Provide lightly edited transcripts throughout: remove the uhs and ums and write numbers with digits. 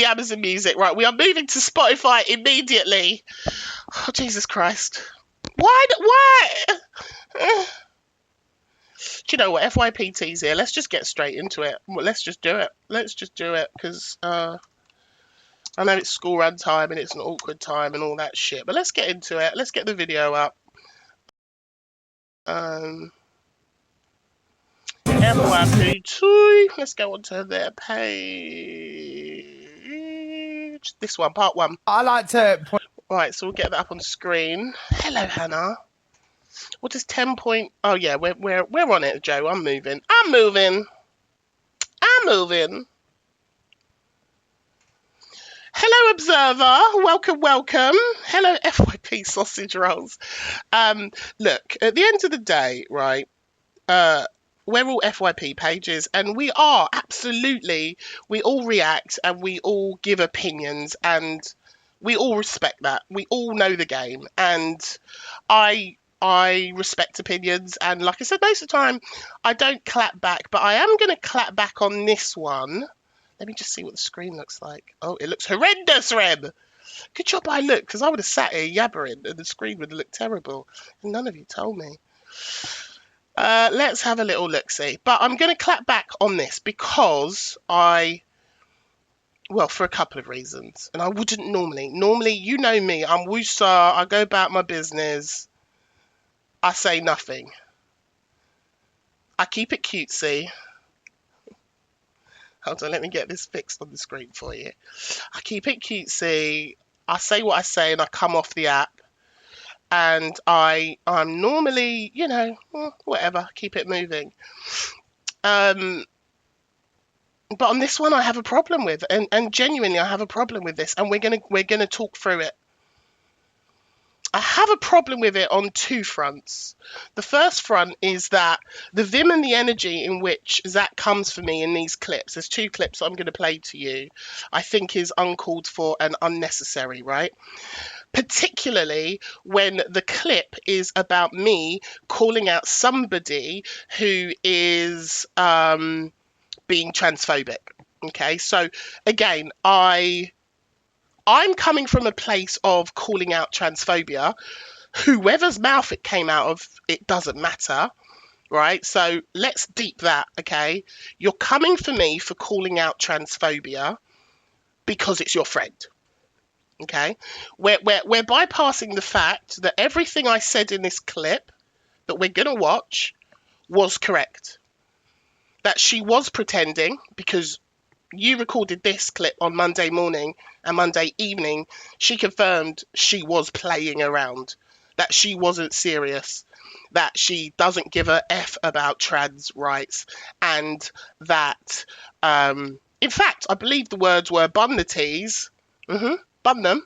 the Amazon Music. Right, we are moving to Spotify immediately. Oh, Jesus Christ. Why? Do you know what? FYPT's here. Let's just get straight into it. Let's just do it. Because I know it's school run time and it's an awkward time and all that shit. But let's get into it. Let's get the video up. FYP2. Let's go onto their page. This one, part 1. I like to point. Right, so we'll get that up on screen. Hello, Hannah. What is 10 point? Oh yeah, we're on it, Joe. I'm moving. Hello, observer. Welcome. Hello, FYP sausage rolls. Look, at the end of the day, right? We're all FYP pages, and we are absolutely. We all react and we all give opinions, and we all respect that. We all know the game, and I respect opinions, and like I said, most of the time I don't clap back, but I am going to clap back on this one. Let me just see what the screen looks like. Oh, it looks horrendous, Rem. Good job I looked, because I would have sat here yabbering and the screen would have looked terrible. None of you told me. Let's have a little look-see. But I'm going to clap back on this because well, for a couple of reasons. And I wouldn't normally. Normally, you know me. I'm woosah. I go about my business. I say nothing. I keep it cutesy. Hold on, let me get this fixed on the screen for you. I keep it cutesy. I say what I say and I come off the app. And I'm normally, you know, whatever, keep it moving. But on this one I have a problem with, and genuinely I have a problem with this, and we're gonna talk through it. I have a problem with it on two fronts. The first front is that the vim and the energy in which Zach comes for me in these clips, there's two clips I'm going to play to you, I think is uncalled for and unnecessary, right? Particularly when the clip is about me calling out somebody who is being transphobic. Okay, so again, I'm coming from a place of calling out transphobia. Whoever's mouth it came out of, it doesn't matter, right? So let's deep that, okay? You're coming for me for calling out transphobia because it's your friend, okay? We're bypassing the fact that everything I said in this clip that we're going to watch was correct. That she was pretending because you recorded this clip on Monday morning and Monday evening, she confirmed she was playing around, that she wasn't serious, that she doesn't give a F about trans rights, and that, in fact, I believe the words were bun the tees, bun them,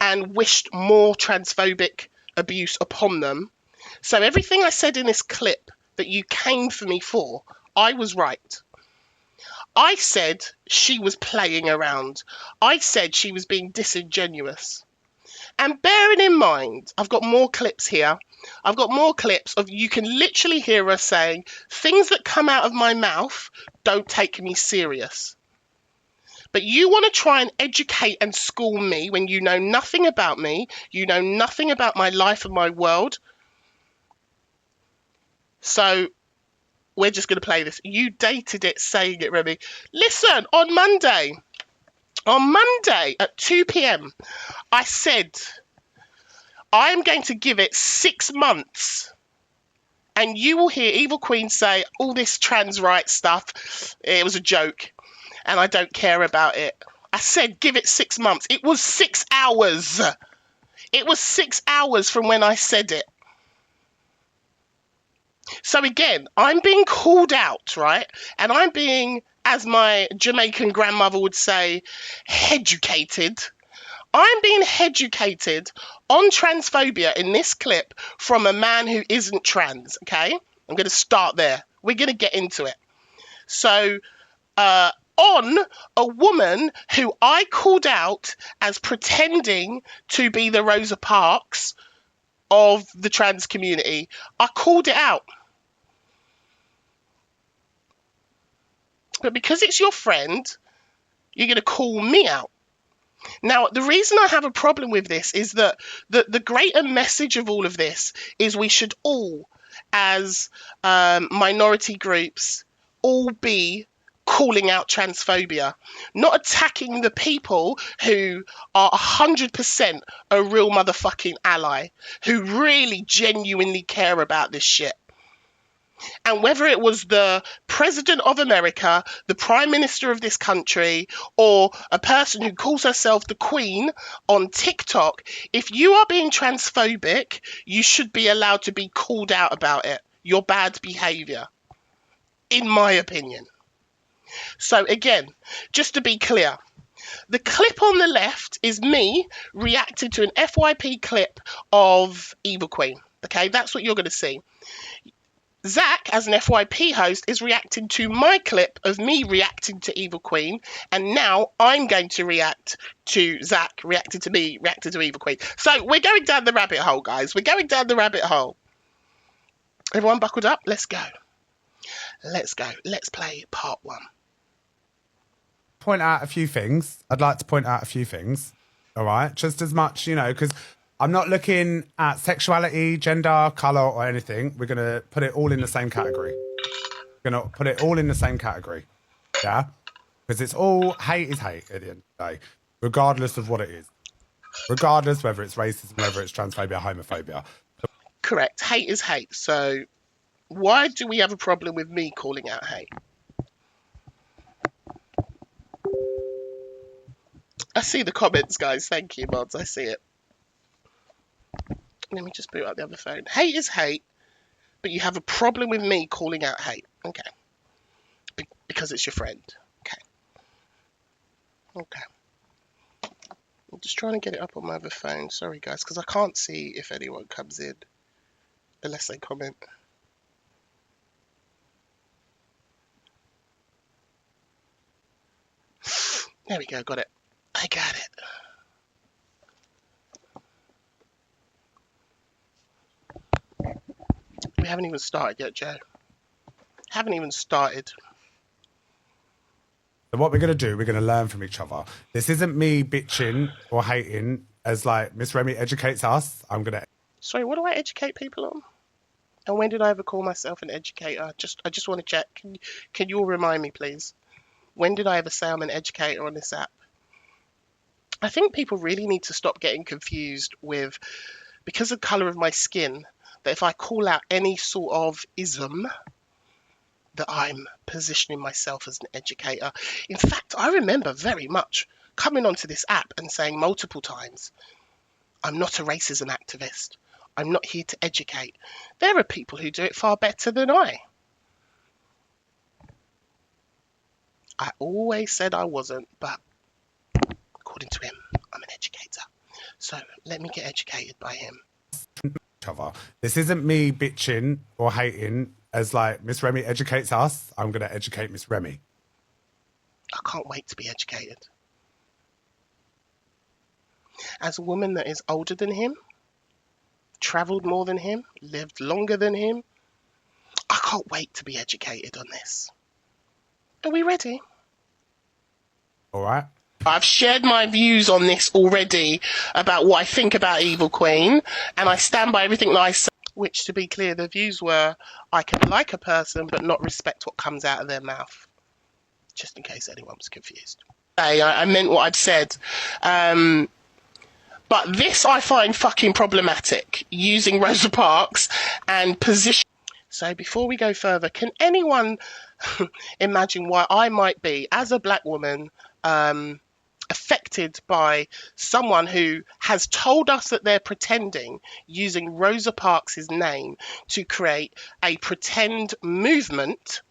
and wished more transphobic abuse upon them. So everything I said in this clip that you came for me for, I was right. I said she was playing around. I said she was being disingenuous. And bearing in mind, I've got more clips here. I've got more clips of, you can literally hear her saying, things that come out of my mouth don't take me serious. But you want to try and educate and school me when you know nothing about me, you know nothing about my life and my world. So we're just going to play this. You dated it saying it, Remi. Listen, on Monday at 2 p.m, I said, I'm going to give it 6 months. And you will hear Evil Queen say, all this trans rights stuff, it was a joke. And I don't care about it. I said, give it 6 months. It was 6 hours. It was 6 hours from when I said it. So again, I'm being called out, right? And I'm being, as my Jamaican grandmother would say, educated. I'm being educated on transphobia in this clip from a man who isn't trans, okay? I'm going to start there. We're going to get into it. So, on a woman who I called out as pretending to be the Rosa Parks of the trans community. I called it out. But because it's your friend, you're going to call me out. Now, the reason I have a problem with this is that the greater message of all of this is we should all, as minority groups, all be calling out transphobia, not attacking the people who are 100% a real motherfucking ally, who really genuinely care about this shit. And whether it was the president of America, the prime minister of this country, or a person who calls herself the queen on TikTok, if you are being transphobic, you should be allowed to be called out about it. Your bad behavior, in my opinion. So again, just to be clear, the clip on the left is me reacting to an FYP clip of Evil Queen. Okay, that's what you're going to see. Zach, as an FYP host, is reacting to my clip of me reacting to Evil Queen, and now I'm going to react to Zach reacting to me reacting to Evil Queen. So we're going down the rabbit hole, guys. We're going down the rabbit hole. Everyone buckled up? Let's go. Let's go. Let's play part 1. Point out a few things. I'd like to point out a few things. All right? Just as much, you know, because I'm not looking at sexuality, gender, colour, or anything. We're going to put it all in the same category. We're going to put it all in the same category. Yeah? Because it's all hate is hate at the end of the day, regardless of what it is. Regardless whether it's racism, whether it's transphobia, homophobia. Correct. Hate is hate. So why do we have a problem with me calling out hate? I see the comments, guys. Thank you, mods. I see it. Let me just boot up the other phone. Hate is hate, but you have a problem with me calling out hate. Okay. Because it's your friend. Okay. Okay. I'm just trying to get it up on my other phone. Sorry, guys, because I can't see if anyone comes in unless they comment. There we go. Got it. I got it. We haven't even started yet, Joe. Haven't even started. So what we're going to do, we're going to learn from each other. This isn't me bitching or hating as like Miss Remi educates us. I'm going to... Sorry, what do I educate people on? And when did I ever call myself an educator? I just want to check. Can you all remind me, please? When did I ever say I'm an educator on this app? I think people really need to stop getting confused with, because of the colour of my skin, that if I call out any sort of ism, that I'm positioning myself as an educator. In fact, I remember very much coming onto this app and saying multiple times, I'm not a racism activist. I'm not here to educate. There are people who do it far better than I. I always said I wasn't, but according to him, I'm an educator. So let me get educated by him. This isn't me bitching or hating as like Miss Remi educates us. I'm going to educate Miss Remi. I can't wait to be educated. As a woman that is older than him, travelled more than him, lived longer than him, I can't wait to be educated on this. Are we ready? All right. I've shared my views on this already about what I think about Evil Queen, and I stand by everything that I say, which, to be clear, the views were I can like a person but not respect what comes out of their mouth, just in case anyone was confused. I meant what I've said. But this I find fucking problematic, using Rosa Parks and position. So before we go further, can anyone imagine why I might be, as a black woman, affected by someone who has told us that they're pretending, using Rosa Parks' name to create a pretend movement,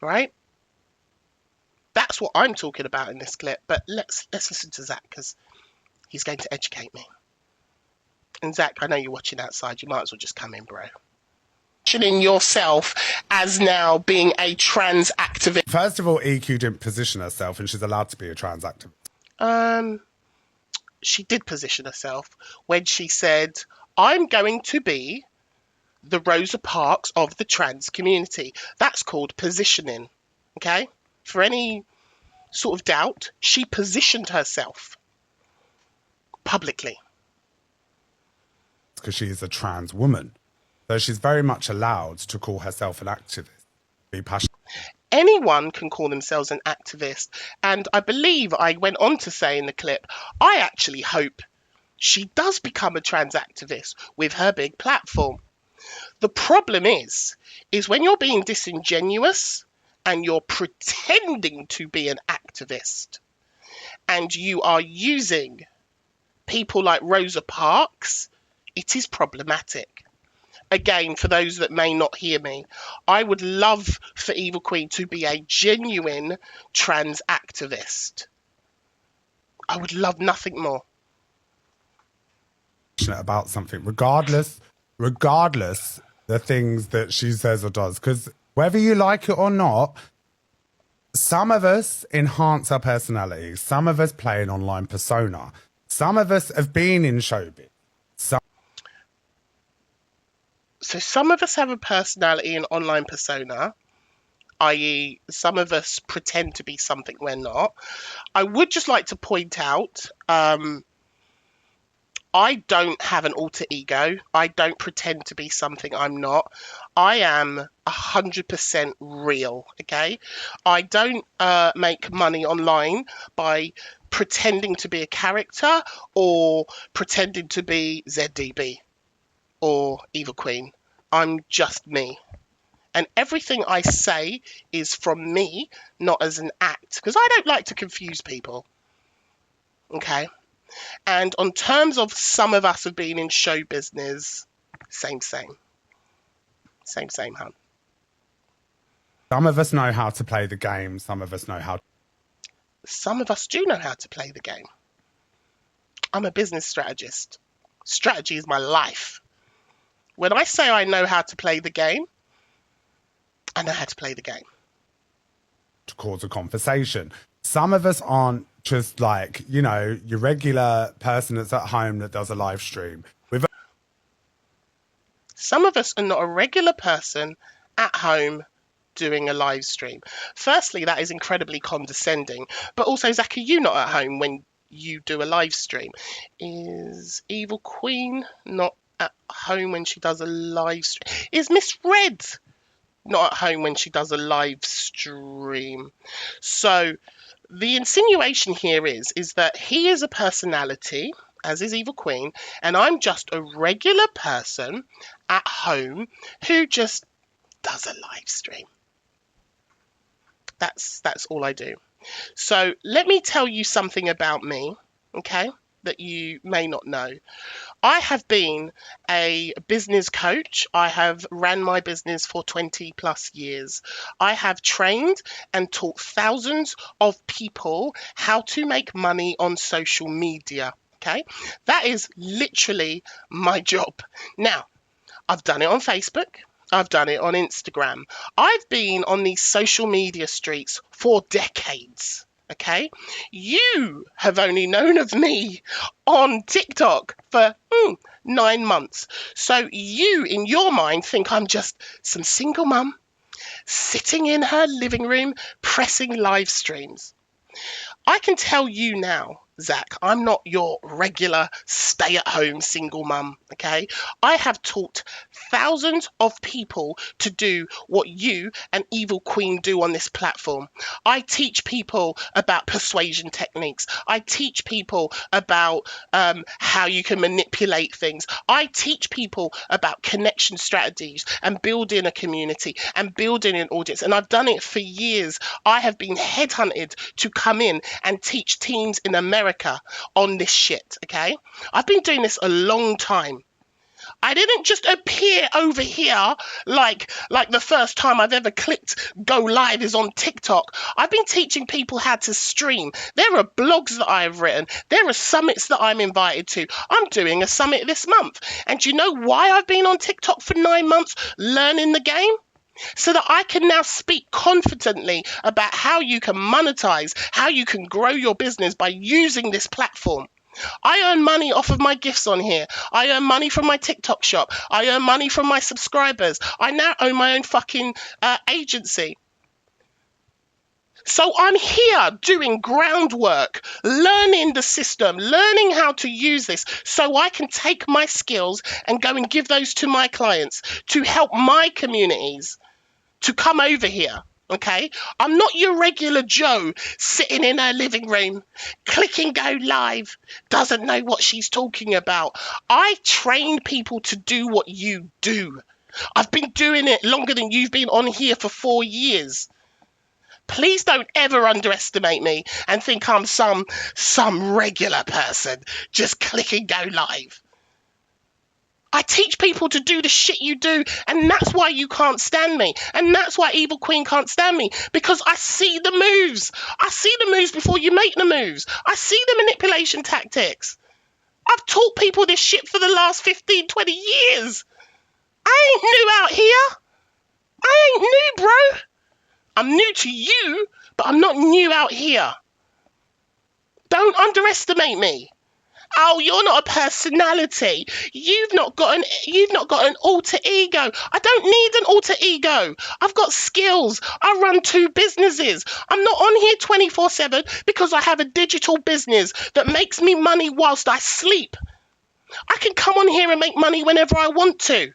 right? That's what I'm talking about in this clip. But let's listen to Zach, because he's going to educate me. And Zach, I know you're watching outside. You might as well just come in, bro. Positioning yourself as now being a trans activist. First of all, EQ didn't position herself, and she's allowed to be a trans activist. She did position herself when she said, I'm going to be the Rosa Parks of the trans community. That's called positioning. Okay? For any sort of doubt, she positioned herself publicly. Because she is a trans woman. So she's very much allowed to call herself an activist, be passionate. Anyone can call themselves an activist. And I believe I went on to say in the clip, I actually hope she does become a trans activist with her big platform. The problem is when you're being disingenuous and you're pretending to be an activist and you are using people like Rosa Parks, it is problematic. Again, for those that may not hear me, I would love for Evil Queen to be a genuine trans activist. I would love nothing more. About something, regardless the things that she says or does. Because whether you like it or not, some of us enhance our personality. Some of us play an online persona. Some of us have been in showbiz. So some of us have a personality and online persona, i.e. some of us pretend to be something we're not. I would just like to point out, I don't have an alter ego. I don't pretend to be something I'm not. I am 100% real, okay? I don't make money online by pretending to be a character or pretending to be ZDB or Evil Queen. I'm just me. And everything I say is from me, not as an act, because I don't like to confuse people. Okay? And on terms of some of us have been in show business, same, hun. Some of us know how to play the game. Some of us know how. Some of us do know how to play the game. I'm a business strategist. Strategy is my life. When I say I know how to play the game, I know how to play the game. To cause a conversation. Some of us aren't just like, you know, your regular person that's at home that does a live stream. Some of us are not a regular person at home doing a live stream. Firstly, that is incredibly condescending. But also, Zach, are you not at home when you do a live stream? Is Evil Queen not at home when she does a live stream? Is Miss Red not at home when she does a live stream? So the insinuation here is that he is a personality, as is Evil Queen, and I'm just a regular person at home who just does a live stream. That's all I do. So let me tell you something about me, okay, that you may not know. I have been a business coach. I have ran my business for 20 plus years. I have trained and taught thousands of people how to make money on social media. Okay, that is literally my job. Now, I've done it on Facebook. I've done it on Instagram. I've been on these social media streets for decades. Okay, you have only known of me on TikTok for 9 months. So you, in your mind, think I'm just some single mum sitting in her living room pressing live streams. I can tell you now, Zach, I'm not your regular stay-at-home single mum, okay? I have taught thousands of people to do what you and Evil Queen do on this platform. I teach people about persuasion techniques. I teach people about how you can manipulate things. I teach people about connection strategies and building a community and building an audience. And I've done it for years. I have been headhunted to come in and teach teams in America on this shit, okay? I've been doing this a long time. I didn't just appear over here like the first time I've ever clicked go live is on TikTok. I've been teaching people how to stream. There are blogs that I've written. There are summits that I'm invited to. I'm doing a summit this month. And do you know why I've been on TikTok for 9 months learning the game? So that I can now speak confidently about how you can monetize, how you can grow your business by using this platform. I earn money off of my gifts on here. I earn money from my TikTok shop. I earn money from my subscribers. I now own my own fucking agency. So I'm here doing groundwork, learning the system, learning how to use this so I can take my skills and go and give those to my clients to help my communities to come over here. Okay, I'm not your regular Joe sitting in her living room, clicking go live, doesn't know what she's talking about. I train people to do what you do. I've been doing it longer than you've been on here for 4 years. Please don't ever underestimate me and think I'm some regular person just clicking go live. I teach people to do the shit you do, and that's why you can't stand me. And that's why Evil Queen can't stand me, because I see the moves. I see the moves before you make the moves. I see the manipulation tactics. I've taught people this shit for the last 15, 20 years. I ain't new out here. I ain't new, bro. I'm new to you, but I'm not new out here. Don't underestimate me. Oh, you're not a personality. You've not got an alter ego. I don't need an alter ego. I've got skills. I run 2 businesses. I'm not on here 24/7 because I have a digital business that makes me money whilst I sleep. I can come on here and make money whenever I want to.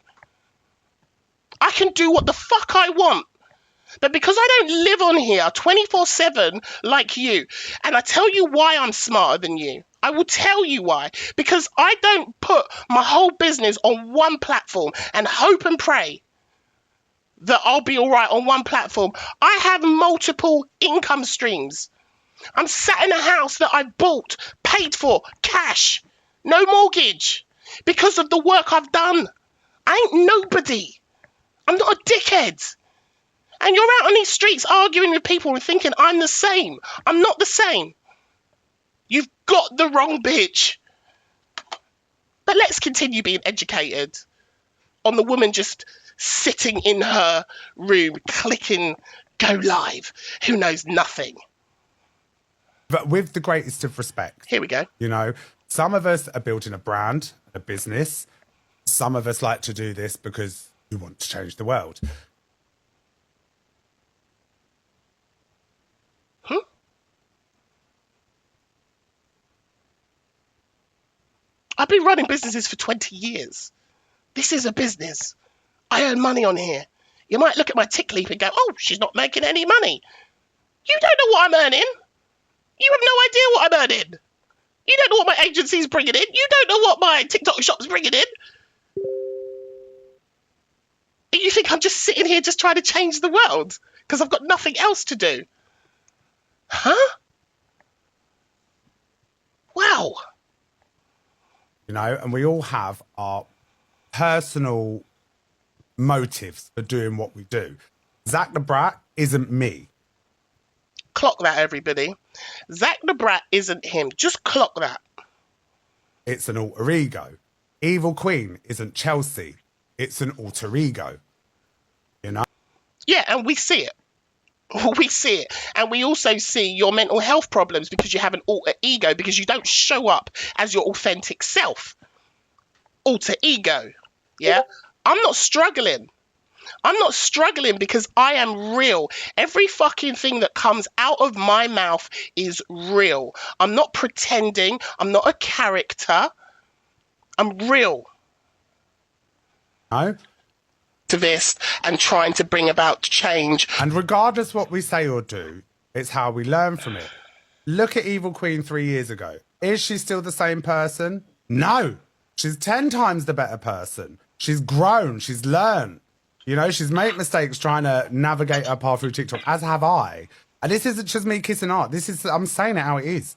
I can do what the fuck I want. But because I don't live on here 24/7 like you, and I tell you why I'm smarter than you. I will tell you why. Because I don't put my whole business on one platform and hope and pray that I'll be all right on one platform. I have multiple income streams. I'm sat in a house that I bought, paid for, cash, no mortgage, because of the work I've done. I ain't nobody. I'm not a dickhead. And you're out on these streets arguing with people and thinking I'm the same. I'm not the same. You've got the wrong bitch. But let's continue being educated on the woman just sitting in her room, clicking go live, who knows nothing. But with the greatest of respect. Here we go. You know, some of us are building a brand, a business. Some of us like to do this because we want to change the world. I've been running businesses for 20 years. This is a business. I earn money on here. You might look at my tick leap and go, oh, she's not making any money. You don't know what I'm earning. You have no idea what I'm earning. You don't know what my agency's bringing in. You don't know what my TikTok shop's bringing in. And you think I'm just sitting here just trying to change the world because I've got nothing else to do. Huh? Wow. You know, and we all have our personal motives for doing what we do. Zach the Brat isn't me. Clock that, everybody. Zach the Brat isn't him. Just clock that. It's an alter ego. Evil Queen isn't Chelsea. It's an alter ego. You know? Yeah, and we see it. We see it. And we also see your mental health problems because you have an alter ego, because you don't show up as your authentic self. Alter ego. Yeah? I'm not struggling. I'm not struggling because I am real. Every fucking thing that comes out of my mouth is real. I'm not pretending. I'm not a character. I'm real. No? Activist and trying to bring about change. And regardless what we say or do, it's how we learn from it. Look at Evil Queen 3 years ago. Is she still the same person? No. She's 10 times the better person. She's grown. She's learned. You know, she's made mistakes trying to navigate her path through TikTok, as have I. And this isn't just me kissing art. I'm saying it how it is.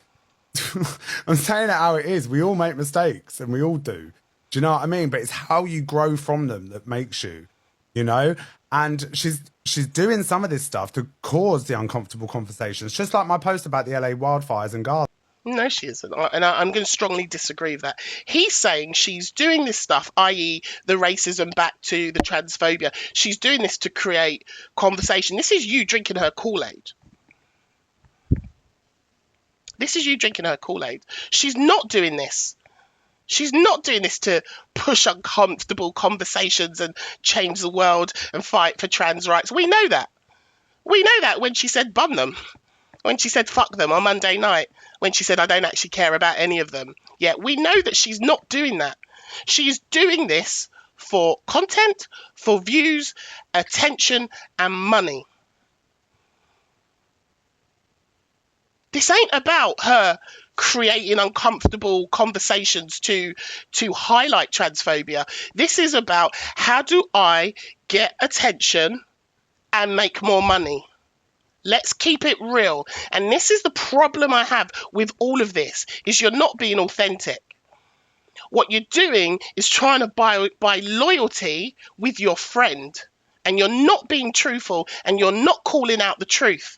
I'm saying it how it is. We all make mistakes, and we all do. Do you know what I mean? But it's how you grow from them that makes you, you know? And she's doing some of this stuff to cause the uncomfortable conversations, just like my post about the LA wildfires and Gaza. No, she isn't. And I'm going to strongly disagree with that. He's saying she's doing this stuff, i.e. the racism back to the transphobia. She's doing this to create conversation. This is you drinking her Kool-Aid. This is you drinking her Kool-Aid. She's not doing this. She's not doing this to push uncomfortable conversations and change the world and fight for trans rights. We know that. We know that when she said bun them. When she said fuck them on Monday night, when she said I don't actually care about any of them. Yeah, we know that she's not doing that. She's doing this for content, for views, attention, and money. This ain't about her creating uncomfortable conversations to highlight transphobia. This is about, how do I get attention and make more money? Let's keep it real. And this is the problem I have with all of this, is you're not being authentic. What you're doing is trying to buy loyalty with your friend, and you're not being truthful, and you're not calling out the truth.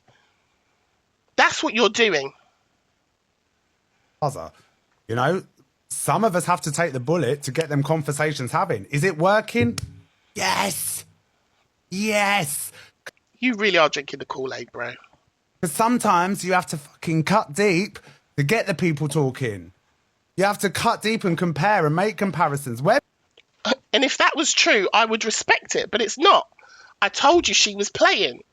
That's what you're doing. You know, some of us have to take the bullet to get them conversations having. Is it working? Yes. Yes. You really are drinking the Kool-Aid, bro. Because sometimes you have to fucking cut deep to get the people talking. You have to cut deep and compare and make comparisons. And if that was true, I would respect it, but it's not. I told you she was playing.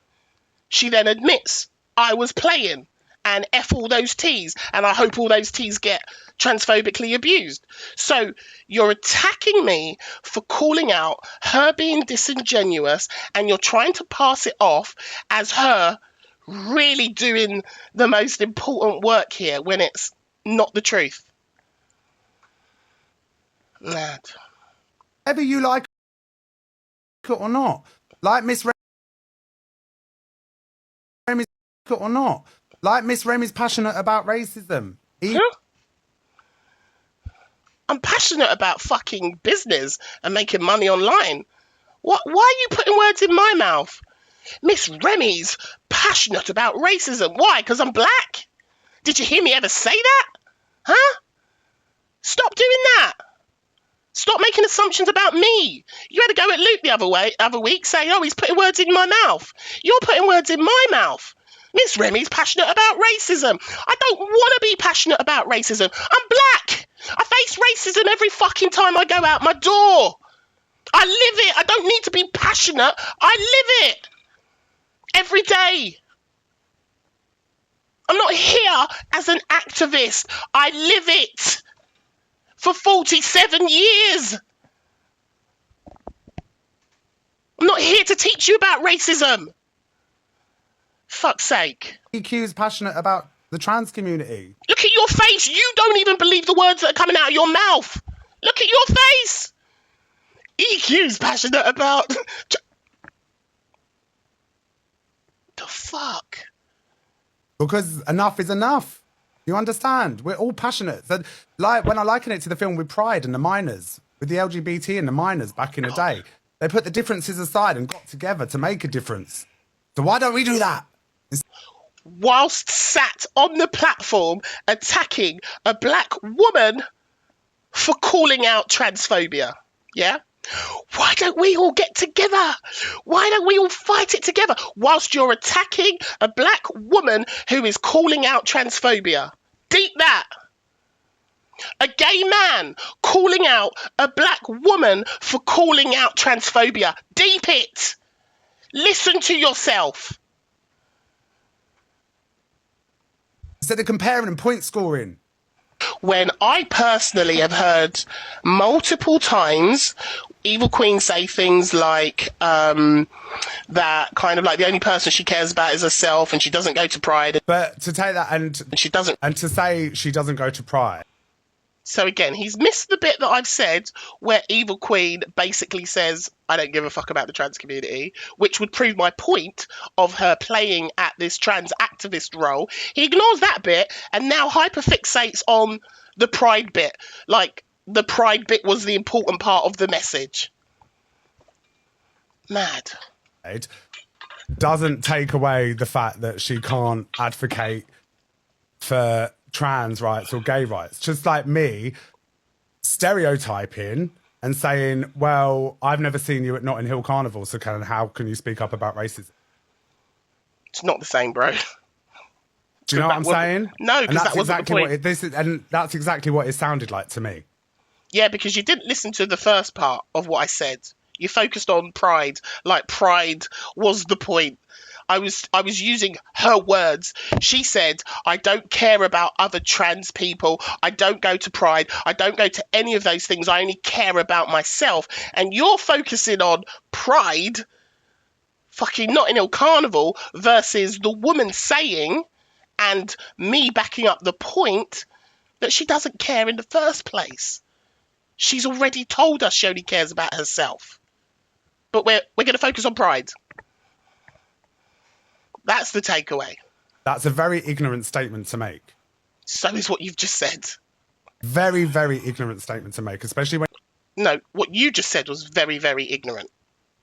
She then admits, I was playing, and F all those T's, and I hope all those T's get transphobically abused. So you're attacking me for calling out her being disingenuous, and you're trying to pass it off as her really doing the most important work here when it's not the truth. Mad. Whether you like it or not, like Miss Remi's or not, like Miss Remi's passionate about racism. I'm passionate about fucking business and making money online. What? Why are you putting words in my mouth? Miss Remy's passionate about racism. Why? Because I'm black? Did you hear me ever say that? Huh? Stop doing that. Stop making assumptions about me. You had to go at Luke the other week saying, oh, he's putting words in my mouth. You're putting words in my mouth. Miss Remy's passionate about racism. I don't want to be passionate about racism. I'm black. I face racism every fucking time I go out my door. I live it. I don't need to be passionate. I live it every day. I'm not here as an activist. I live it for 47 years. I'm not here to teach you about racism. Fuck's sake. EQ's passionate about the trans community. Look at your face. You don't even believe the words that are coming out of your mouth. Look at your face. EQ's passionate about... The fuck? Because enough is enough. You understand? We're all passionate. So, like when I liken it to the film with Pride and the miners, with the LGBT and the miners back in the day, they put the differences aside and got together to make a difference. So why don't we do that? Whilst sat on the platform attacking a black woman for calling out transphobia. Yeah? Why don't we all get together? Why don't we all fight it together whilst you're attacking a black woman who is calling out transphobia? Deep that. A gay man calling out a black woman for calling out transphobia. Deep it. Listen to yourself. Instead of comparing and point scoring. When I personally have heard multiple times Evil Queen say things like that kind of like the only person she cares about is herself and she doesn't go to Pride. But to take that and she doesn't, and to say she doesn't go to Pride. So again, he's missed the bit that I've said where Evil Queen basically says, I don't give a fuck about the trans community, which would prove my point of her playing at this trans activist role. He ignores that bit and now hyperfixates on the Pride bit. Like, the Pride bit was the important part of the message. Mad. Doesn't take away the fact that she can't advocate for trans rights or gay rights. Just like me stereotyping and saying, well, I've never seen you at Notting Hill Carnival, so how can you speak up about racism? It's not the same, bro. Do you know what I'm saying? No, because that wasn't the point. And that's exactly what it sounded like to me. Yeah, because you didn't listen to the first part of what I said. You focused on Pride, like Pride was the point. I was using her words. She said, I don't care about other trans people. I don't go to Pride. I don't go to any of those things. I only care about myself. And you're focusing on Pride, fucking Notting Hill Carnival, versus the woman saying, and me backing up the point, that she doesn't care in the first place. She's already told us she only cares about herself. But we're going to focus on Pride. That's the takeaway. That's a very ignorant statement to make. So is what you've just said. Very, very ignorant statement to make, especially when... No, what you just said was very, very ignorant.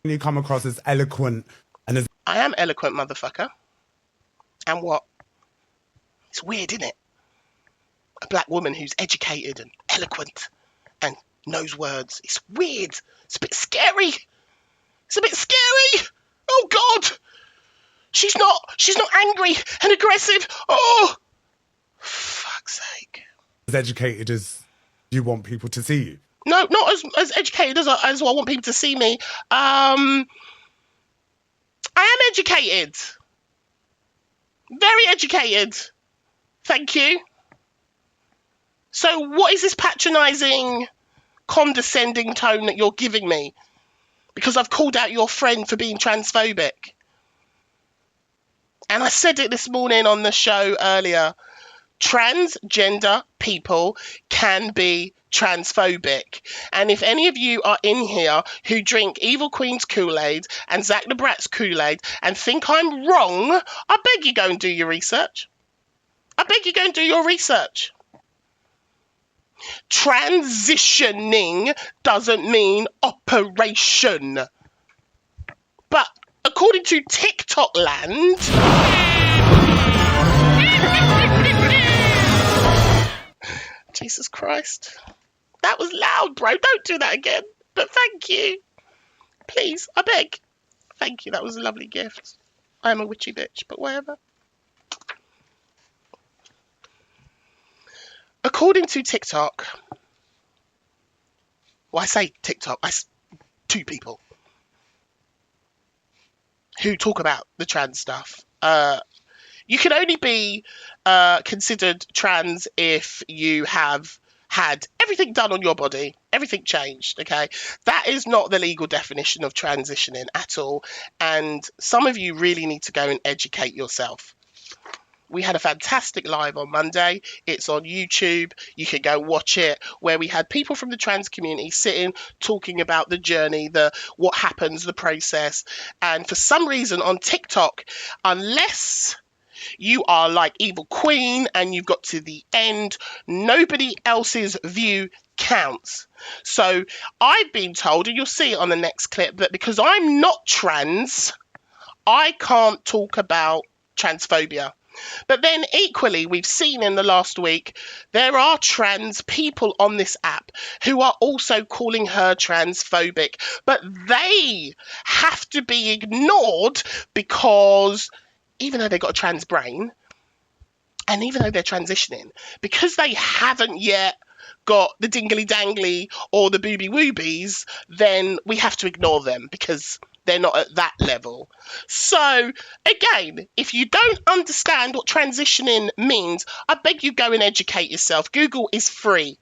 You come across as eloquent and as... I am eloquent, motherfucker. And what? It's weird, isn't it? A black woman who's educated and eloquent and knows words. It's weird. It's a bit scary. It's a bit scary. Oh, God. She's not angry and aggressive. Oh, fuck's sake. As educated as you want people to see you. No, not as educated as I want people to see me. I am educated. Very educated. Thank you. So what is this patronising, condescending tone that you're giving me? Because I've called out your friend for being transphobic. And I said it this morning on the show earlier. Transgender people can be transphobic. And if any of you are in here who drink Evil Queen's Kool-Aid and Zach the Brat's Kool-Aid and think I'm wrong, I beg you go and do your research. I beg you go and do your research. Transitioning doesn't mean operation. But according to TikTok land, Jesus Christ, that was loud, bro. Don't do that again. But thank you. Please, I beg. Thank you. That was a lovely gift. I am a witchy bitch, but whatever. According to TikTok, well, I say TikTok, two people who talk about the trans stuff. You can only be considered trans if you have had everything done on your body, everything changed, okay? That is not the legal definition of transitioning at all. And some of you really need to go and educate yourself. We had a fantastic live on Monday. It's on YouTube. You can go watch it, where we had people from the trans community sitting, talking about the journey, what happens, the process. And for some reason on TikTok, unless you are like Evil Queen and you've got to the end, nobody else's view counts. So I've been told, and you'll see it on the next clip, that because I'm not trans, I can't talk about transphobia. But then equally, we've seen in the last week, there are trans people on this app who are also calling her transphobic, but they have to be ignored because even though they've got a trans brain, and even though they're transitioning, because they haven't yet got the dingly dangly or the booby woobies, then we have to ignore them because they're not at that level. So again, if you don't understand what transitioning means, I beg you go and educate yourself. Google is free.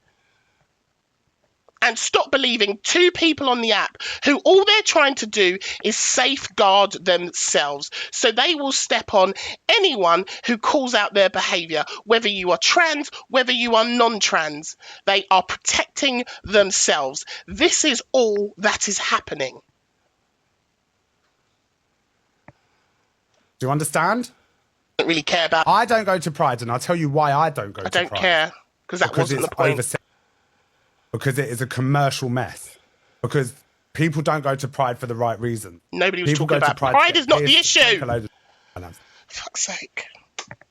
And stop believing two people on the app who all they're trying to do is safeguard themselves. So they will step on anyone who calls out their behaviour, whether you are trans, whether you are non-trans. They are protecting themselves. This is all that is happening. Do you understand? I don't really care about... I don't go to Pride, and I'll tell you why I don't go to Pride. I don't care, because that wasn't the point. Because it is a commercial mess. Because people don't go to Pride for the right reason. Nobody was talking about Pride is not the issue. Fuck's sake.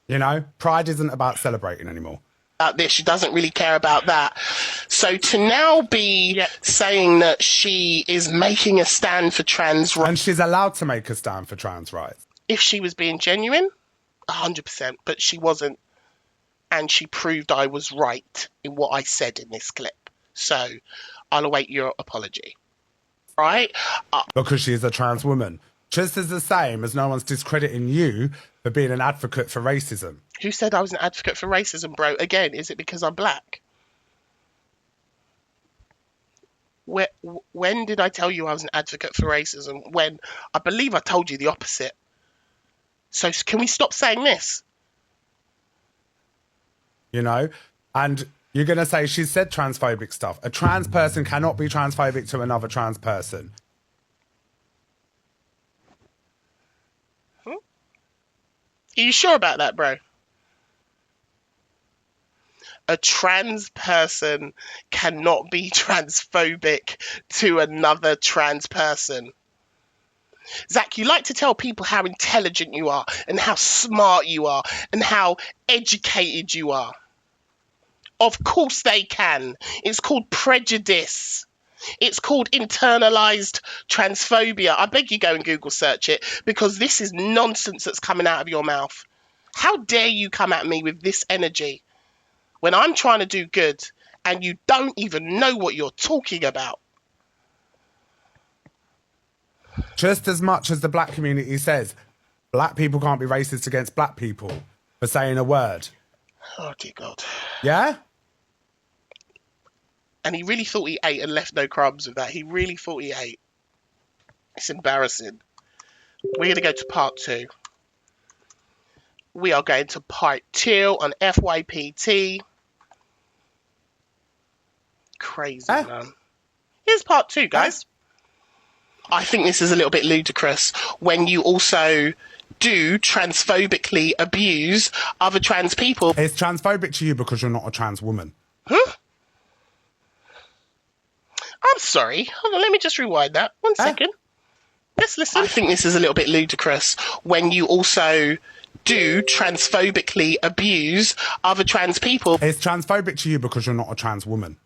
You know, Pride isn't about celebrating anymore. About this, she doesn't really care about that. So to now be saying that she is making a stand for trans rights... And she's allowed to make a stand for trans rights. If she was being genuine, 100%, but she wasn't. And she proved I was right in what I said in this clip. So I'll await your apology. Right? Because she is a trans woman. Just as the same as no one's discrediting you for being an advocate for racism. Who said I was an advocate for racism, bro? Again, is it because I'm black? When did I tell you I was an advocate for racism? When I believe I told you the opposite. So can we stop saying this? You know? And you're going to say she said transphobic stuff. A trans person cannot be transphobic to another trans person. Are you sure about that, bro? A trans person cannot be transphobic to another trans person. Zach, you like to tell people how intelligent you are and how smart you are and how educated you are. Of course they can. It's called prejudice. It's called internalized transphobia. I beg you go and Google search it, because this is nonsense that's coming out of your mouth. How dare you come at me with this energy when I'm trying to do good and you don't even know what you're talking about? Just as much as the black community says black people can't be racist against black people for saying a word. Oh, dear God. Yeah? And he really thought he ate and left no crumbs with that. He really thought he ate. It's embarrassing. We're going to go to part 2. We are going to part 2 on FYPT. Crazy, man. Here's part 2, guys. I think this is a little bit ludicrous when you also do transphobically abuse other trans people. It's transphobic to you because you're not a trans woman. Huh? I'm sorry. Hold on, let me just rewind that. 1 second. Let's listen. I think this is a little bit ludicrous when you also do transphobically abuse other trans people. It's transphobic to you because you're not a trans woman.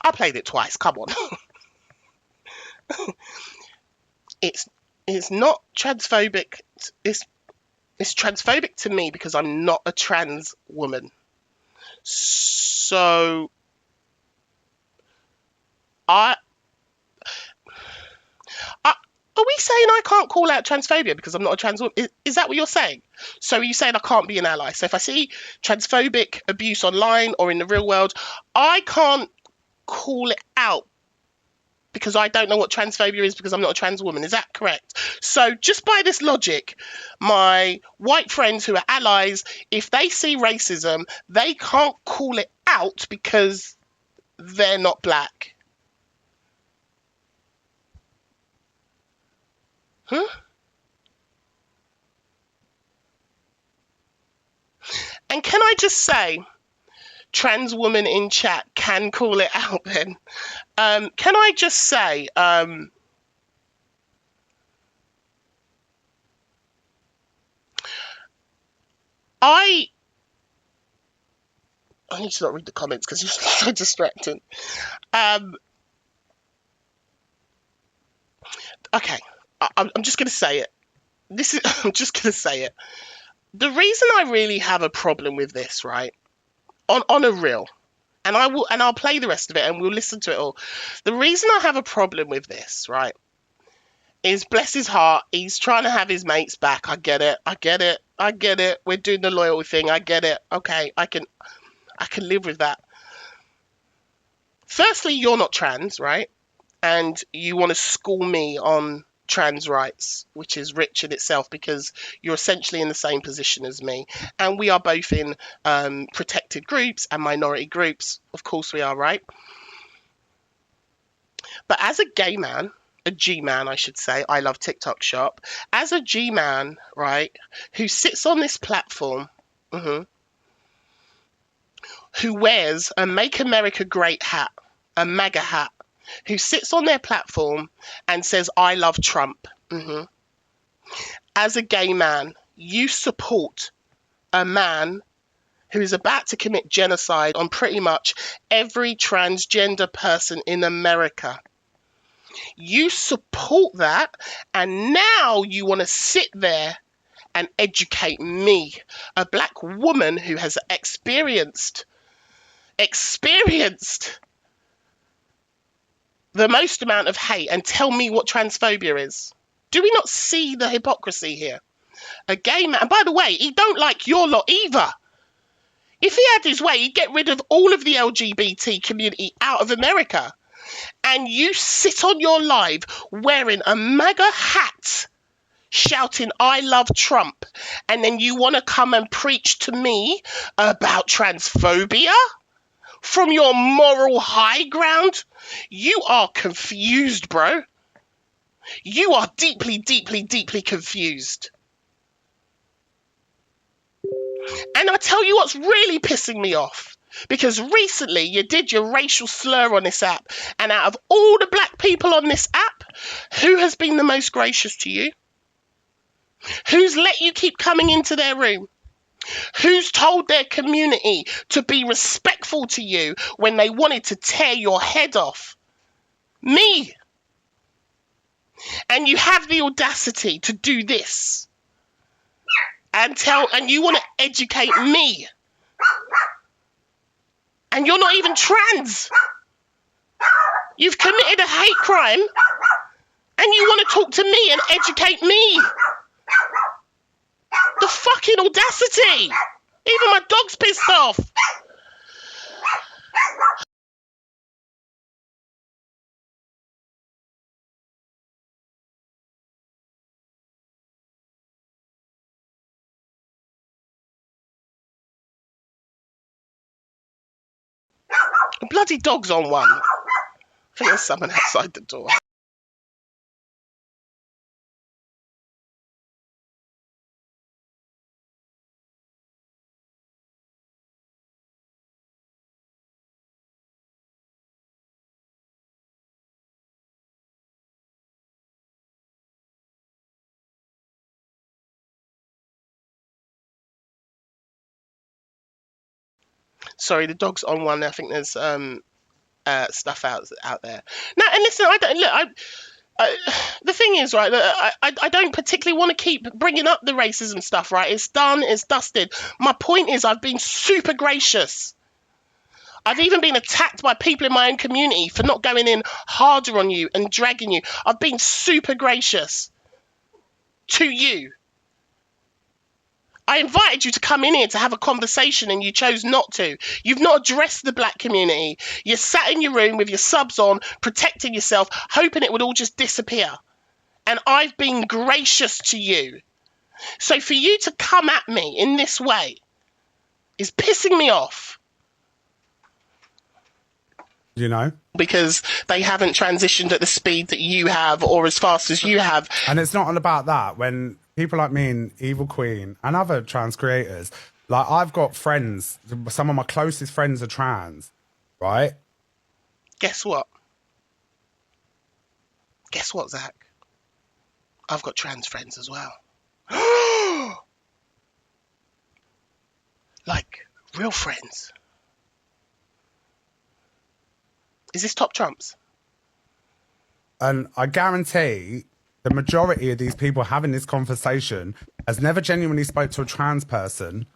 I played it twice. Come on. It's not transphobic. It's transphobic to me because I'm not a trans woman. So are we saying I can't call out transphobia because I'm not a trans woman? Is that what you're saying? So are you saying I can't be an ally? So if I see transphobic abuse online or in the real world, I can't call it out because I don't know what transphobia is because I'm not a trans woman. Is that correct? So just by this logic, my white friends who are allies, if they see racism, they can't call it out because they're not black. Huh? And can I just say, trans woman in chat can call it out then. Can I just say, I need to not read the comments because it's so distracting. Okay, I'm just going to say it. I'm just going to say it. The reason I really have a problem with this, right, on a reel, and I'll play the rest of it and we'll listen to it all. The reason I have a problem with this, right, is bless his heart, he's trying to have his mates back. I get it. We're doing the loyalty thing. I get it. Okay, I can live with that. Firstly, you're not trans, right? And you want to school me on trans rights, which is rich in itself because you're essentially in the same position as me. And we are both in protected groups and minority groups. Of course we are, right? But as a gay man, a G-man, I should say, I love TikTok shop. As a G-man, right, who sits on this platform, who wears a Make America Great hat, a MAGA hat, who sits on their platform and says, I love Trump. As a gay man, you support a man who is about to commit genocide on pretty much every transgender person in America. You support that, and now you want to sit there and educate me, a black woman who has experienced experienced the most amount of hate and tell me what transphobia is? Do we not see the hypocrisy here? A gay man, and by the way, he don't like your lot either. If he had his way, he'd get rid of all of the LGBT community out of America. And you sit on your live wearing a MAGA hat, shouting, I love Trump, and then you want to come and preach to me about transphobia from your moral high ground? You are confused, bro. You are deeply, deeply, deeply confused. And I tell you what's really pissing me off, because recently you did your racial slur on this app, and out of all the black people on this app, who has been the most gracious to you? Who's let you keep coming into their room? Who's told their community to be respectful to you when they wanted to tear your head off? Me. And you have the audacity to do this and you want to educate me, and you're not even trans. You've committed a hate crime and you want to talk to me and educate me. The fucking audacity. Even my dog's pissed off. The bloody dog's on one. I think there's someone outside the door. Sorry, the dog's on one. I think there's stuff out there. No, and listen, I don't look. The thing is, right, I don't particularly want to keep bringing up the racism stuff, right? It's done, it's dusted. My point is, I've been super gracious. I've even been attacked by people in my own community for not going in harder on you and dragging you. I've been super gracious to you. I invited you to come in here to have a conversation and you chose not to. You've not addressed the black community. You sat in your room with your subs on, protecting yourself, hoping it would all just disappear. And I've been gracious to you. So for you to come at me in this way is pissing me off. You know? Because they haven't transitioned at the speed that you have or as fast as you have. And it's not all about that. When people like me and Evil Queen and other trans creators, like I've got friends, some of my closest friends are trans, right? Guess what? Guess what, Zach? I've got trans friends as well. Like, real friends. Is this top trumps? And I guarantee the majority of these people having this conversation has never genuinely spoke to a trans person.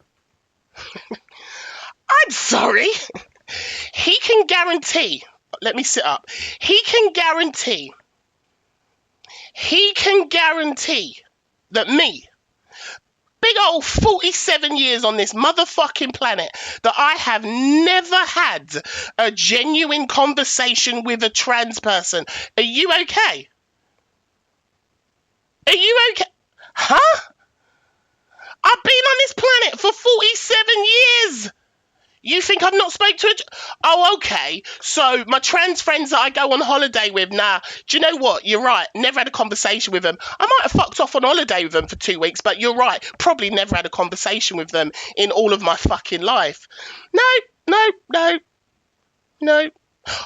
I'm sorry. He can guarantee. Let me sit up. He can guarantee that me, big old 47 years on this motherfucking planet, that I have never had a genuine conversation with a trans person. Are you okay? Are you okay? Huh? I've been on this planet for 47 years. You think I've not spoke to Oh, okay. So my trans friends that I go on holiday with, nah, do you know what? You're right. Never had a conversation with them. I might have fucked off on holiday with them for 2 weeks, but you're right. Probably never had a conversation with them in all of my fucking life. No.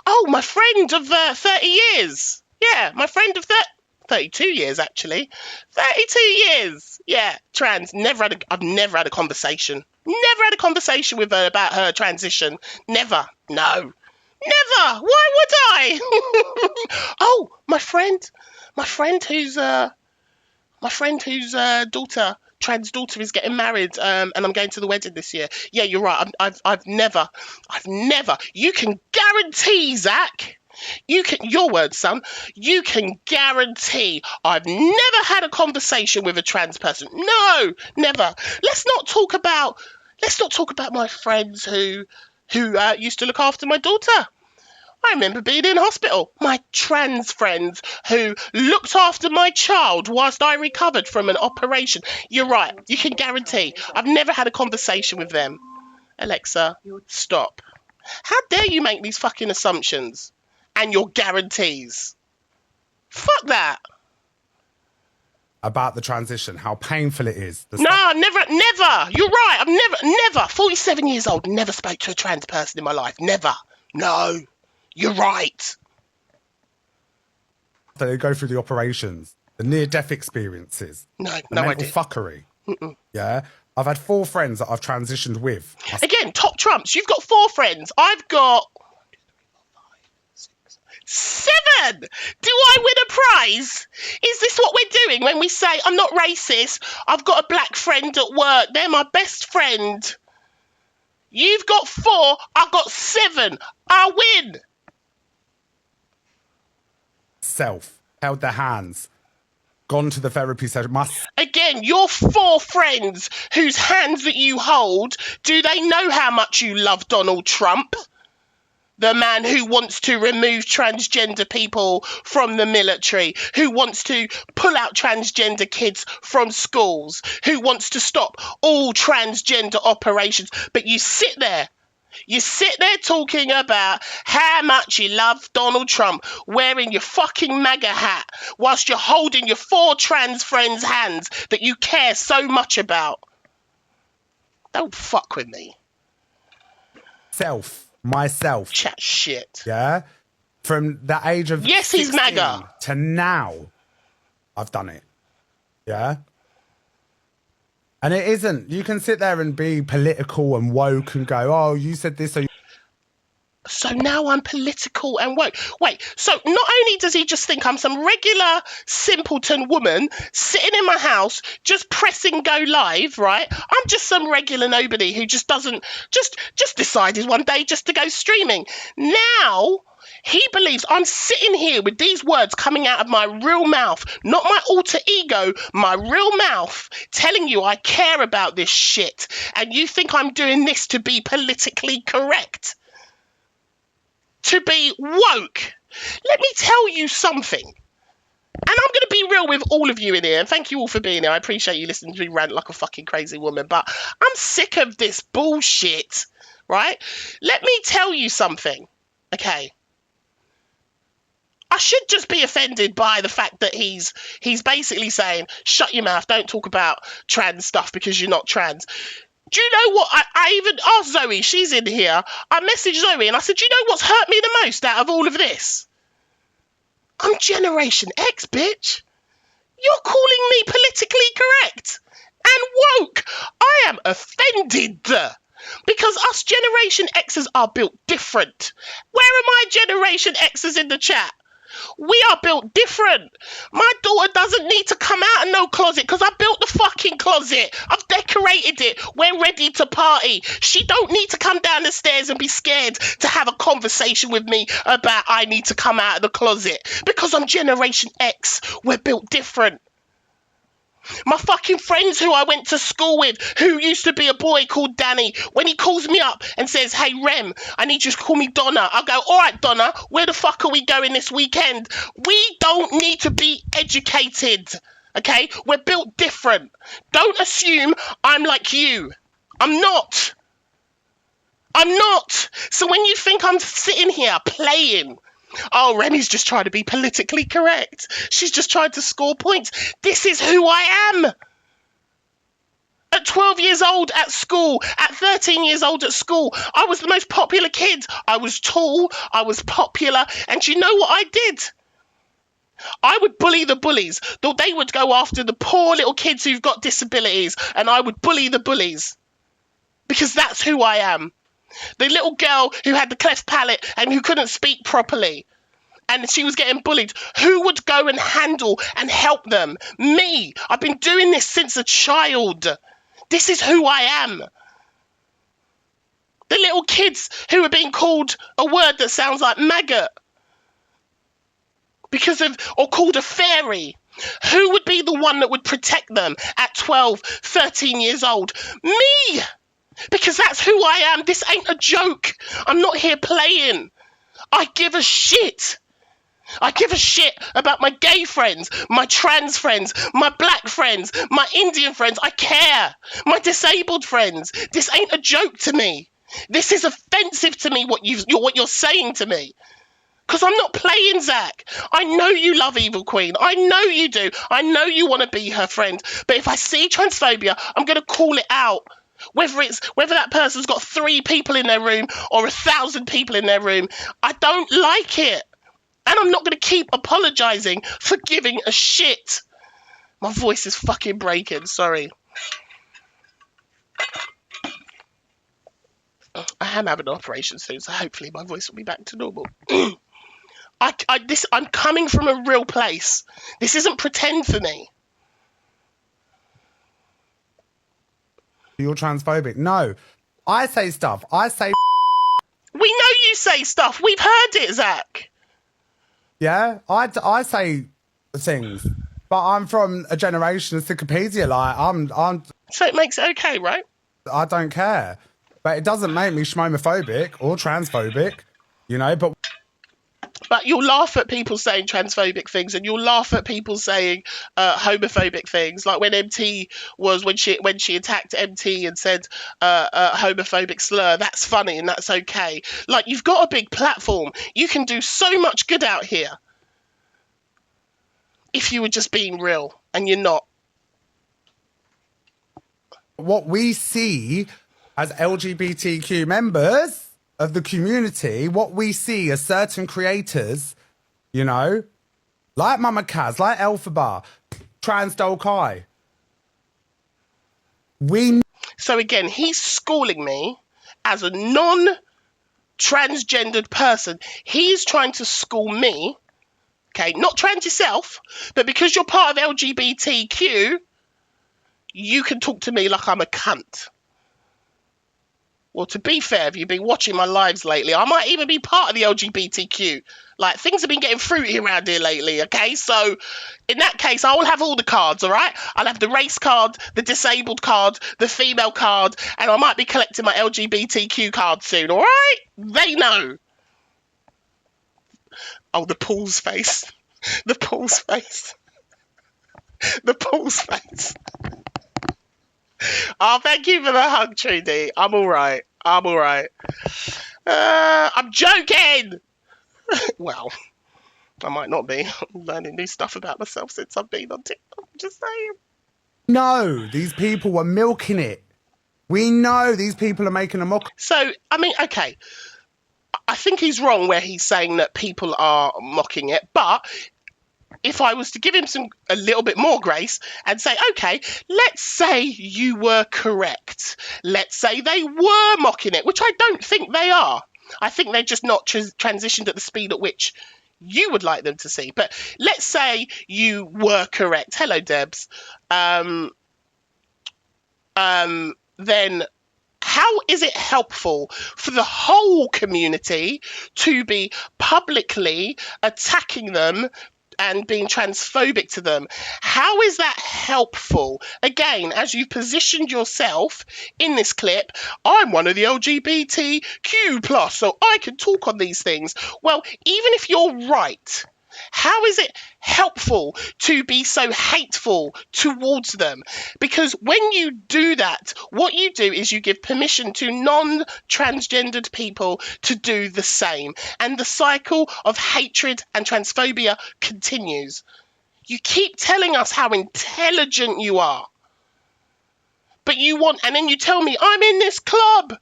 Oh, my friend of 30 years. Yeah, my friend of 32 years, actually. 32 years. Yeah, trans. I've never had a conversation. Never had a conversation with her about her transition. Never. No. Never. Why would I? Oh, my friend whose daughter trans daughter is getting married, and I'm going to the wedding this year. Yeah, you're right. I've never. You can guarantee, Zach. Your words, son. You can guarantee I've never had a conversation with a trans person. No, never. Let's not talk about my friends who used to look after my daughter. I remember being in hospital. My trans friends who looked after my child whilst I recovered from an operation. You're right. You can guarantee I've never had a conversation with them. Alexa, stop. How dare you make these fucking assumptions and your guarantees? Fuck that. About the transition, how painful it is. No, never. You're right. I've never. 47 years old, never spoke to a trans person in my life. Never. No, you're right. So they go through the operations, the near-death experiences, No mental idea. fuckery. Yeah, I've had 4 friends that I've transitioned with. Again, top trumps. You've got 4 friends. I've got 7. Do I win a prize? Is this what we're doing when we say I'm not racist? I've got a black friend at work. They're my best friend. You've got 4. I've got 7. I win. Held their hands, gone to the therapy session. Again, your 4 friends whose hands that you hold, do they know how much you love Donald Trump? The man who wants to remove transgender people from the military, who wants to pull out transgender kids from schools, who wants to stop all transgender operations. But you sit there talking about how much you love Donald Trump, wearing your fucking MAGA hat, whilst you're holding your 4 trans friends' hands that you care so much about. Don't fuck with me. Myself. Chat shit. Yeah? From the age of yes, he's MAGA. To now, I've done it. Yeah? And it isn't. You can sit there and be political and woke and go, oh, you said this. So now I'm political and woke. Wait, so not only does he just think I'm some regular simpleton woman sitting in my house just pressing go live, right? I'm just some regular nobody who just doesn't, just decided one day just to go streaming. Now he believes I'm sitting here with these words coming out of my real mouth, not my alter ego, my real mouth, telling you I care about this shit. And you think I'm doing this to be politically correct? To be woke? Let me tell you something. And I'm going to be real with all of you in here. And thank you all for being here. I appreciate you listening to me rant like a fucking crazy woman. But I'm sick of this bullshit, right? Let me tell you something, okay? I should just be offended by the fact that he's basically saying, shut your mouth, don't talk about trans stuff because you're not trans. Do you know what? I even asked Zoe, she's in here. I messaged Zoe and I said, do you know what's hurt me the most out of all of this? I'm Generation X, bitch. You're calling me politically correct and woke. I am offended because us Generation X's are built different. Where are my Generation X's in the chat? We are built different. My daughter doesn't need to come out of no closet because I built the fucking closet. I've decorated it. We're ready to party. She don't need to come down the stairs and be scared to have a conversation with me about I need to come out of the closet because I'm Generation X. We're built different. My fucking friends who I went to school with, who used to be a boy called Danny, when he calls me up and says, hey, Rem, I need you to call me Donna. I'll go, all right, Donna, where the fuck are we going this weekend? We don't need to be educated, okay? We're built different. Don't assume I'm like you. I'm not. So when you think I'm sitting here playing, oh, Remi's just trying to be politically correct. She's just trying to score points. This is who I am. At 12 years old at school, at 13 years old at school, I was the most popular kid. I was tall, I was popular, and you know what I did? I would bully the bullies. They would go after the poor little kids who've got disabilities, and I would bully the bullies. Because that's who I am. The little girl who had the cleft palate and who couldn't speak properly. and she was getting bullied, who would go and handle and help them? Me. I've been doing this since a child. This is who I am. The little kids who are being called a word that sounds like maggot or called a fairy. Who would be the one that would protect them at 12, 13 years old? Me! Because that's who I am. This ain't a joke. I'm not here playing. I give a shit. I give a shit about my gay friends, my trans friends, my black friends, my Indian friends. I care. My disabled friends. This ain't a joke to me. This is offensive to me, what you're saying to me. Because I'm not playing, Zach. I know you love Evil Queen. I know you do. I know you want to be her friend. But if I see transphobia, I'm going to call it out. Whether that person's got 3 people in their room or 1,000 people in their room, I don't like it. And I'm not going to keep apologising for giving a shit. My voice is fucking breaking. Sorry. I am having an operation soon, so hopefully my voice will be back to normal. I'm coming from a real place. This isn't pretend for me. You're transphobic. No. I say stuff. I say... We know you say stuff. We've heard it, Zach. Yeah? I say things. But I'm from a generation of Wikipedia. Like, I'm... So it makes it okay, right? I don't care. But it doesn't make me schmomophobic or transphobic, you know, but you'll laugh at people saying transphobic things, and you'll laugh at people saying homophobic things, like when she attacked MT and said homophobic slur. That's funny and that's okay. Like, you've got a big platform. You can do so much good out here if you were just being real, and you're not. What we see as LGBTQ members of the community, what we see as certain creators, you know, like Mama Kaz, like Elphaba, Trans Dolkai. So again, he's schooling me as a non-transgendered person. He's trying to school me, okay, not trans yourself, but because you're part of LGBTQ, you can talk to me like I'm a cunt. Well, to be fair, if you've been watching my lives lately, I might even be part of the LGBTQ. Like, things have been getting fruity around here lately, okay? So, in that case, I will have all the cards, all right? I'll have the race card, the disabled card, the female card, and I might be collecting my LGBTQ card soon, all right? They know. Oh, the Paul's face. The Paul's face. The Paul's face. Oh, thank you for the hug, Trudy. I'm all right. I'm joking. Well, I might not be. I'm learning new stuff about myself since I've been on TikTok. Just saying. No, these people were milking it. We know these people are making a mock. So, I mean, okay. I think he's wrong where he's saying that people are mocking it, but if I was to give him a little bit more grace and say, okay, let's say you were correct. Let's say they were mocking it, which I don't think they are. I think they're just not transitioned at the speed at which you would like them to see. But let's say you were correct. Hello, Debs. Then how is it helpful for the whole community to be publicly attacking them and being transphobic to them? How is that helpful? Again, as you've positioned yourself in this clip, I'm one of the LGBTQ+, so I can talk on these things. Well, even if you're right, how is it helpful to be so hateful towards them? Because when you do that, what you do is you give permission to non-transgendered people to do the same. And the cycle of hatred and transphobia continues. You keep telling us how intelligent you are. But and then you tell me, I'm in this club.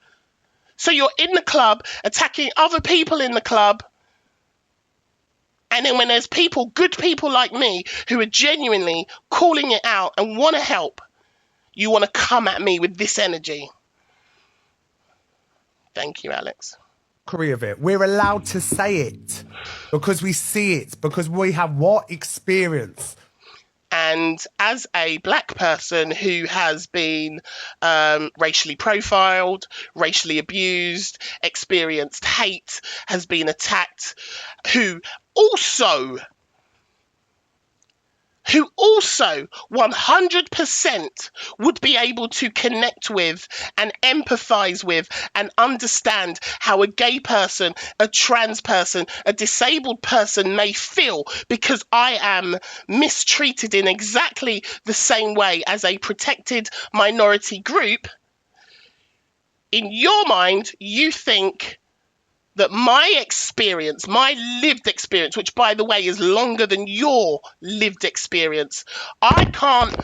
So you're in the club, attacking other people in the club. And then when there's good people like me, who are genuinely calling it out and want to help, you want to come at me with this energy. Thank you, Alex. mockery of it. We're allowed to say it because we see it, because we have what? Experience. And as a black person who has been racially profiled, racially abused, experienced hate, has been attacked, who also 100% would be able to connect with and empathize with and understand how a gay person, a trans person, a disabled person may feel, because I am mistreated in exactly the same way as a protected minority group. In your mind, you think that my experience, my lived experience, which by the way is longer than your lived experience, I can't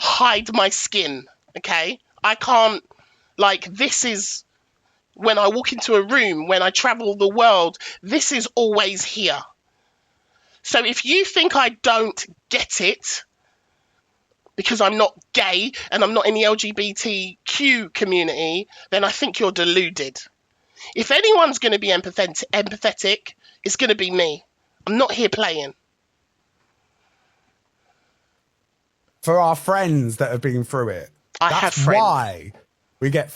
hide my skin, okay? I can't, like, this is, when I walk into a room, when I travel the world, this is always here. So if you think I don't get it, because I'm not gay and I'm not in the LGBTQ community, then I think you're deluded. If anyone's going to be empathetic, it's going to be me. I'm not here playing. For our friends that have been through it. That's why we get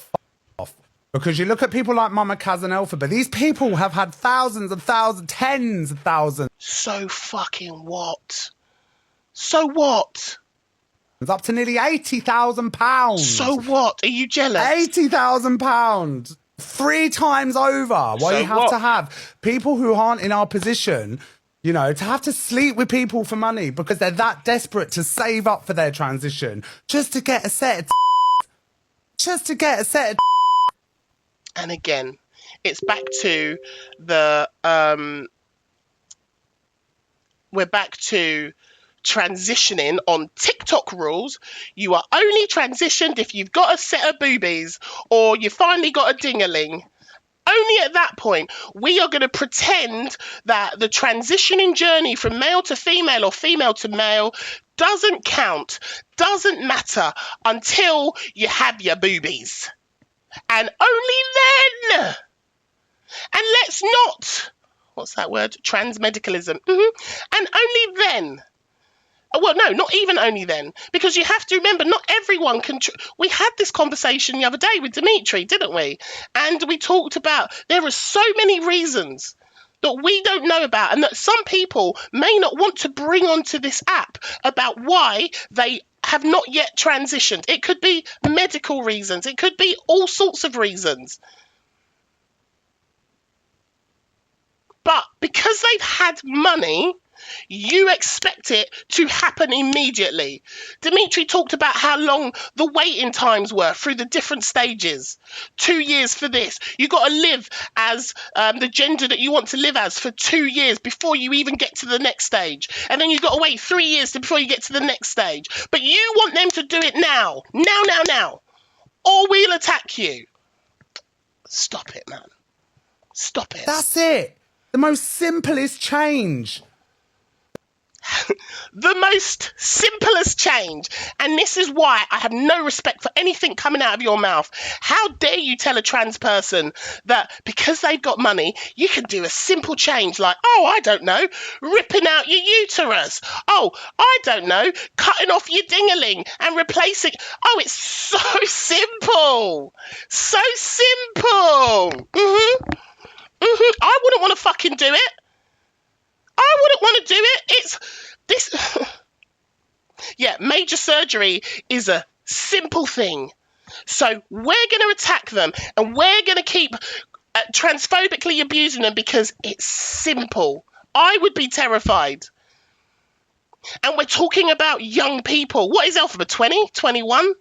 off. Because you look at people like Mama Kaz and Elphaba, these people have had thousands and thousands, tens of thousands. So fucking what? So what? It's up to nearly £80,000. So what? Are you jealous? £80,000. 3 times over. Why So you have what? to have people who aren't in our position, you know, to have to sleep with people for money because they're that desperate to save up for their transition just to get a set of And again, it's back to the we're back to transitioning on TikTok rules. You are only transitioned if you've got a set of boobies or you finally got a ding-a-ling. Only at that point, we are going to pretend that the transitioning journey from male to female or female to male doesn't count, doesn't matter until you have your boobies. And only then, and let's not, what's that word? Transmedicalism. And only then, well, no, not even only then, because you have to remember, not everyone can. We had this conversation the other day with Dimitri, didn't we? And we talked about there are so many reasons that we don't know about, and that some people may not want to bring onto this app about why they have not yet transitioned. It could be medical reasons. It could be all sorts of reasons. But because they've had money, you expect it to happen immediately. Dimitri talked about how long the waiting times were through the different stages. 2 years for this. You got to live as the gender that you want to live as for 2 years before you even get to the next stage. And then you've got to wait 3 years before you get to the next stage. But you want them to do it now. Now. Or we'll attack you. Stop it, man. Stop it. That's it. The most simplest change. The most simplest change. And this is why I have no respect for anything coming out of your mouth. How dare you tell a trans person that because they've got money, you can do a simple change like, oh, I don't know, ripping out your uterus. Oh, I don't know, cutting off your ding-a-ling and replacing. Oh, it's so simple. So simple. I wouldn't want to fucking do it. I wouldn't want to do it. It's this. Yeah, major surgery is a simple thing. So we're going to attack them and we're going to keep transphobically abusing them because it's simple. I would be terrified. And we're talking about young people. What is Elphaba, 20, 21?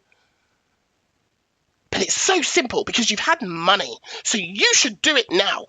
But it's so simple because you've had money. So you should do it now.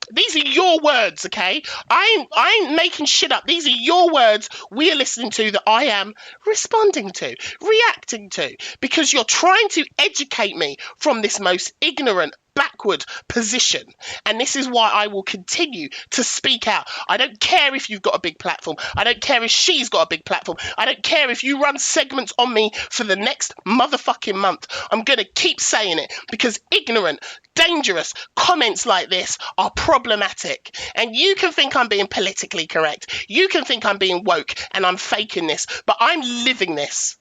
These are your words, okay? I ain't making shit up. These are your words we are listening to that I am responding to, reacting to, because you're trying to educate me from this most ignorant, backward position. And this is why I will continue to speak out. I don't care if you've got a big platform. I don't care if she's got a big platform. I don't care if you run segments on me for the next motherfucking month. I'm going to keep saying it because ignorant, dangerous comments like this are problematic. And you can think I'm being politically correct. You can think I'm being woke and I'm faking this, but I'm living this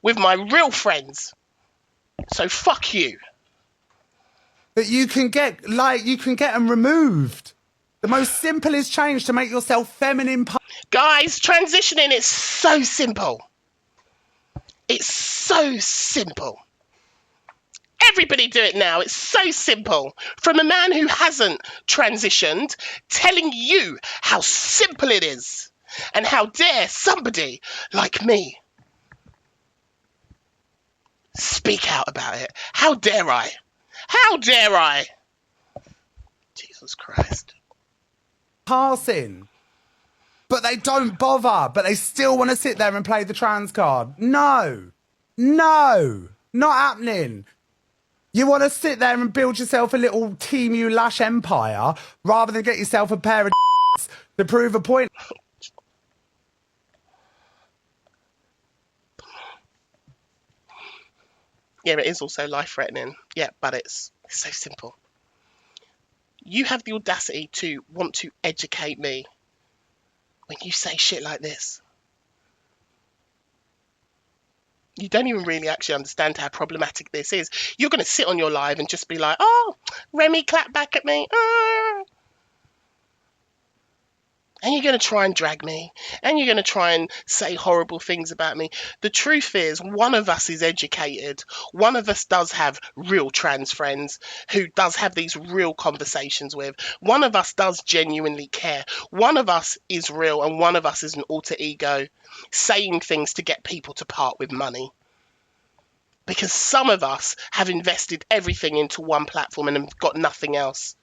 with my real friends. So fuck you. But you can get them removed. The most simplest change to make yourself feminine. Guys, transitioning is so simple. It's so simple. Everybody do it now. It's so simple. From a man who hasn't transitioned, telling you how simple it is. And how dare somebody like me speak out about it. How dare I? How dare I? Jesus Christ. Passing. But they don't bother. But they still want to sit there and play the trans card. No. No. Not happening. You want to sit there and build yourself a little Team You Lush empire rather than get yourself a pair of to prove a point. Yeah, it is also life-threatening. Yeah, but it's so simple. You have the audacity to want to educate me when you say shit like this. You don't even really actually understand how problematic this is. You're going to sit on your live and just be like, oh, Remi clapped back at me. And you're going to try and drag me. And you're going to try and say horrible things about me. The truth is, one of us is educated. One of us does have real trans friends who does have these real conversations with. One of us does genuinely care. One of us is real and one of us is an alter ego saying things to get people to part with money. Because some of us have invested everything into one platform and have got nothing else.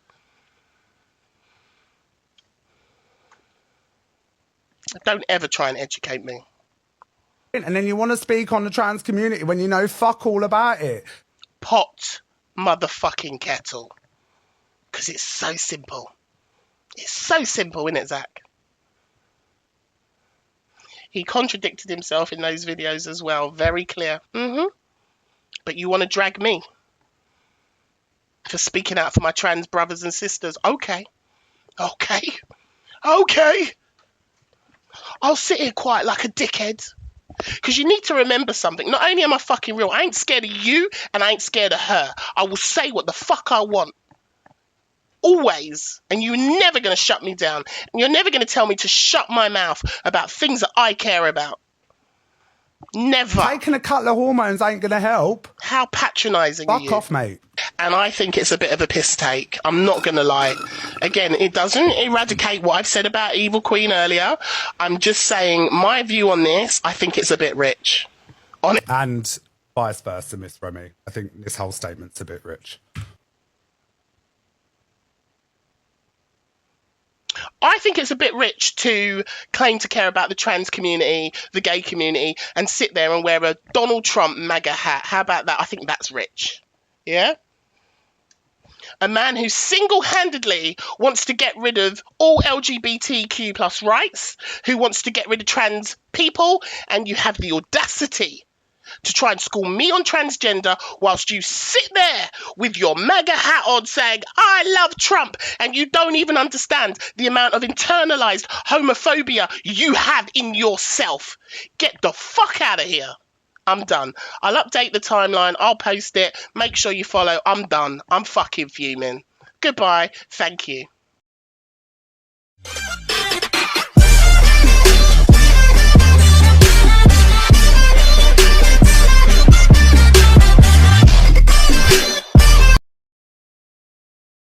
Don't ever try and educate me. And then you want to speak on the trans community when you know fuck all about it. Pot motherfucking kettle. Because it's so simple. It's so simple, isn't it, Zach? He contradicted himself in those videos as well. Very clear. But you want to drag me for speaking out for my trans brothers and sisters. Okay. I'll sit here quiet like a dickhead. Because you need to remember something. Not only am I fucking real, I ain't scared of you and I ain't scared of her. I will say what the fuck I want. Always. And you're never going to shut me down. And you're never going to tell me to shut my mouth about things that I care about. Never. Taking a couple of hormones ain't going to help. How patronising are you? Fuck off, mate. And I think it's a bit of a piss take. I'm not going to lie. Again, it doesn't eradicate what I've said about Evil Queen earlier. I'm just saying my view on this, I think it's a bit rich. And vice versa, Miss Remi. I think this whole statement's a bit rich. I think it's a bit rich to claim to care about the trans community, the gay community, and sit there and wear a Donald Trump MAGA hat. How about that? I think that's rich. Yeah? A man who single-handedly wants to get rid of all LGBTQ plus rights, who wants to get rid of trans people, and you have the audacity to try and school me on transgender whilst you sit there with your MAGA hat on saying, I love Trump, and you don't even understand the amount of internalized homophobia you have in yourself. Get the fuck out of here. I'm done. I'll update the timeline. I'll post it. Make sure you follow. I'm done. I'm fucking fuming. Goodbye. Thank you.